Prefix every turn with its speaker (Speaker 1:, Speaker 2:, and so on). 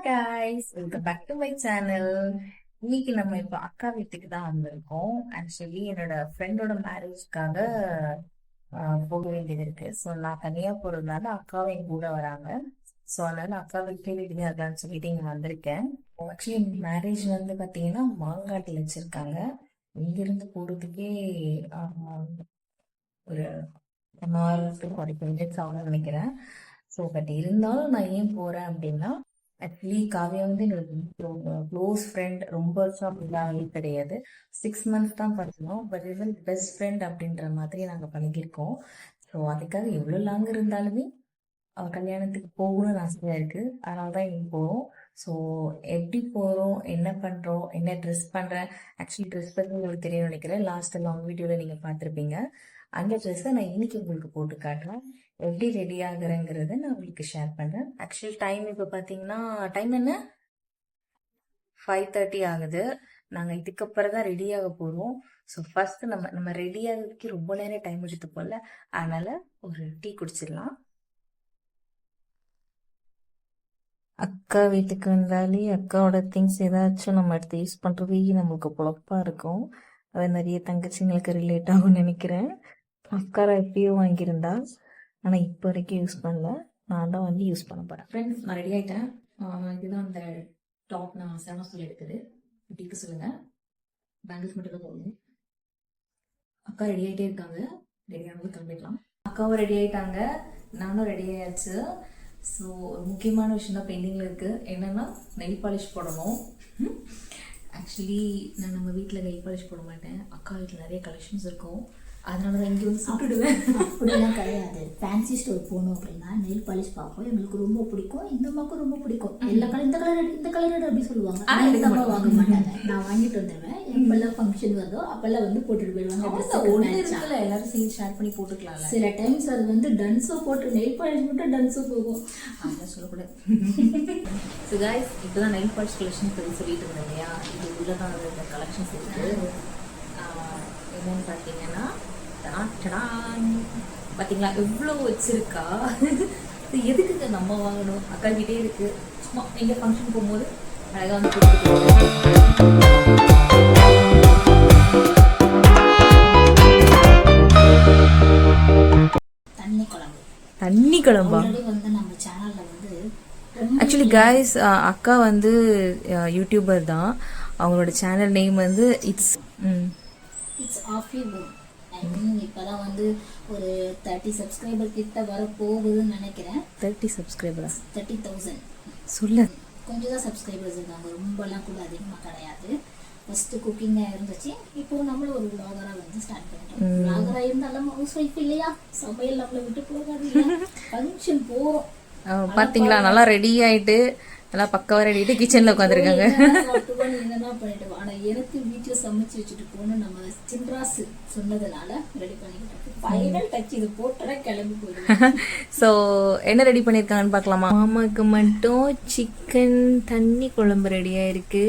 Speaker 1: guys, welcome back to my channel. இன்னைக்கு நம்ம இப்போ அக்கா வீட்டுக்கு தான் வந்திருக்கோம். ஆக்சுவலி என்னோட ஃப்ரெண்டோட மேரேஜ்க்காக போக வேண்டியது இருக்கு. ஸோ நான் தனியா போறதுனால அக்காவும் என் கூட வராங்க. ஸோ அதனால அக்கா வீட்டு வீட்டுக்கு இருக்கான்னு சொல்லிட்டு இங்க வந்திருக்கேன். ஆக்சுவலி மேரேஜ் வந்து பாத்தீங்கன்னா மாங்காட்டில் வச்சிருக்காங்க. இங்கிருந்து போறதுக்கே ஒரு 45 மினிட்ஸ் ஆகும்னு நினைக்கிறேன். ஸோ பட் இருந்தாலும் நான் ஏன் போறேன் அப்படின்னா, ஆக்சுவலி காவியா வந்து என்னோட க்ளோஸ் ஃப்ரெண்ட். ரொம்ப வருஷம் அப்படிலாம் கிடையாது, 6 மந்த்ஸ் தான் படிச்சோம். பட் இவன் பெஸ்ட் ஃப்ரெண்ட் அப்படின்ற மாதிரி நாங்கள் பழகிருக்கோம். ஸோ அதுக்காக எவ்வளோ லாங் இருந்தாலுமே அவள் கல்யாணத்துக்கு போகணும்னு ஆசையாக இருக்குது. அதனால தான் இங்கே போகிறோம். ஸோ எப்படி போகிறோம், என்ன பண்ணுறோம், என்ன ட்ரெஸ் பண்ணுறேன். ஆக்சுவலி ட்ரெஸ் பற்றி உங்களுக்கு தெரியும் நினைக்கிறேன். லாஸ்ட் லாங் வீடியோவில் நீங்கள் பார்த்துருப்பீங்க. அந்த ட்ரெஸ்ஸை நான் இன்னைக்கு உங்களுக்கு போட்டு காட்டுறேன். எப்படி ரெடி ஆகுறேங்கிறத நான் உங்களுக்கு ஷேர் பண்ணுறேன். ஆக்சுவலி டைம் இப்போ பார்த்தீங்கன்னா டைம் என்ன, 5:30 ஆகுது. நாங்கள் இதுக்கப்புறம் தான் ரெடி ஆக போகிறோம். ஸோ ஃபர்ஸ்ட் நம்ம ரெடி ஆகிறதுக்கு ரொம்ப நேரம் டைம் எடுத்து போகல. அதனால ஒரு டீ குடிச்சிடலாம். அக்கா வீட்டுக்கு வந்தாலே அக்காவோட திங்ஸ் ஏதாச்சும் நம்ம எடுத்து யூஸ் பண்ணுறது நம்மளுக்கு பொழப்பா இருக்கும். அது நிறைய தங்கச்சிங்களுக்கு ரிலேட் ஆகும்னு நினைக்கிறேன். அக்கா எப்பயோ வாங்கியிருந்தா, ஆனால் இப்போ வரைக்கும் யூஸ் பண்ணல. நான் தான் வந்து யூஸ் பண்ண போகிறேன். ஃப்ரெண்ட்ஸ், நான் ரெடி ஆகிட்டேன். இதுதான் அந்த டாப் நான் சேனல் சொல்லி எடுக்குது. இப்படிக்கு சொல்லுங்கள். பேங்கிள்ஸ் மட்டும் தான் போகுது. அக்கா ரெடி ஆகிட்டே இருக்காங்க. ரெடி ஆகும்போது கிளம்பிடலாம். அக்காவும் ரெடி ஆகிட்டாங்க, நானும் ரெடி ஆயாச்சு. ஸோ ஒரு முக்கியமான விஷயம் தான் பெண்டிங்கில் இருக்குது. என்னென்னா நெயில் பாலிஷ் போடணும். ஆக்சுவலி நான் நம்ம வீட்டில் நெயில் பாலிஷ் போட மாட்டேன். அக்கா வீட்டில் நிறைய கலெக்ஷன்ஸ் இருக்கும். அதனால தான் இங்கே வந்து சாப்பிடுவேன்.
Speaker 2: அப்படிலாம் கிடையாது. ஃபேன்சி ஸ்டோர் போகணும் அப்படின்னா நெயில் பாலிஷ் பார்ப்போம். எங்களுக்கு ரொம்ப பிடிக்கும், இந்த அம்மாவுக்கும் ரொம்ப பிடிக்கும். எல்லா கலர் இந்த கலர் அப்படி சொல்லுவாங்க. இந்த அம்மா வாங்க மாட்டாங்க. நான் வாங்கிட்டு வந்துடுவேன். எப்பெல்லாம் ஃபங்க்ஷன் வருதோ அப்பெல்லாம் வந்து போட்டுட்டு போயிடுவாங்க.
Speaker 1: எல்லாரும் சேர்ந்து ஷேர் பண்ணி போட்டுக்கலாம்.
Speaker 2: சில டைம்ஸ் அது வந்து டன்ஸோ போட்டு நெயில் பாலிஷ் மட்டும் டன்ஸோ போகும்.
Speaker 1: அதெல்லாம் சொல்லக்கூடாது. ஸோ கைஸ், இப்போதான் நெயில் பாலிஷ் கலெக்ஷன் சொல்லிட்டு இருந்தேன் இல்லையா. இது உள்ளதான் இந்த கலெக்ஷன்ஸ் இருக்குது. என்னன்னு பார்த்தீங்கன்னா பார்த்தீங்களா எவ்வளோ வச்சிருக்கா. எதுக்குங்க நம்ம வாங்கணும், அக்கா கிட்டே இருக்கு. சும்மா எங்கே ஃபங்க்ஷன் போகும்போது அழகாக வந்து தண்ணி குழம்பா
Speaker 2: வந்து நம்ம சேனல்ல வந்து.
Speaker 1: ஆக்சுவலி கைஸ், அக்கா வந்து யூடியூபர் தான். அவங்களோட சேனல் நேம் வந்து இட்ஸ்
Speaker 2: ஆஃபி பூம். இப்பதான் வந்து ஒரு 30 சப்ஸ்கிரைபர் கிட்ட வர போகுதுன்னு நினைக்கிறேன்.
Speaker 1: 30 சப்ஸ்கிரைபரா?
Speaker 2: 30,000
Speaker 1: சொல்ல.
Speaker 2: கொஞ்சம் தான் சப்ஸ்கிரைபர்ஸ் இருக்காங்க, ரொம்பலாம் கூட அதிகமாக கிடையாது. ஃபர்ஸ்ட் குக்கிங்காக இருந்துச்சு, இப்போ நம்மளும் ஒரு விளாகராக வந்து ஸ்டார்ட் பண்ணிட்டோம். விளாகராக இருந்தாலும் ஹவுஸ் ஒய்ஃப் இல்லையா, சமையல் நம்மளை விட்டு போகாது. ஃபங்க்ஷன் போகிறோம்.
Speaker 1: பார்த்தீங்களா, நல்லா ரெடி ஆகிட்டு நல்லா பக்கவா ரெடிட்டு கிச்சன்ல உட்காந்துருக்காங்க.
Speaker 2: என்னன்னா பண்ணிட்டு, ஆனா எனக்கு வீட்டுல சமைச்சு வச்சுட்டு போகணும் நம்ம சின்ராசு சொன்னதுனால ரெடி பண்ணிக்கிட்டேன். ஃபைனல் டச் இது போட்டா கிளம்பி போயிடுவேன்.
Speaker 1: ஸோ என்ன ரெடி பண்ணியிருக்காங்கன்னு பார்க்கலாமா. மாமாக்கு மட்டும் சிக்கன் தண்ணி குழம்பு ரெடியா இருக்கு.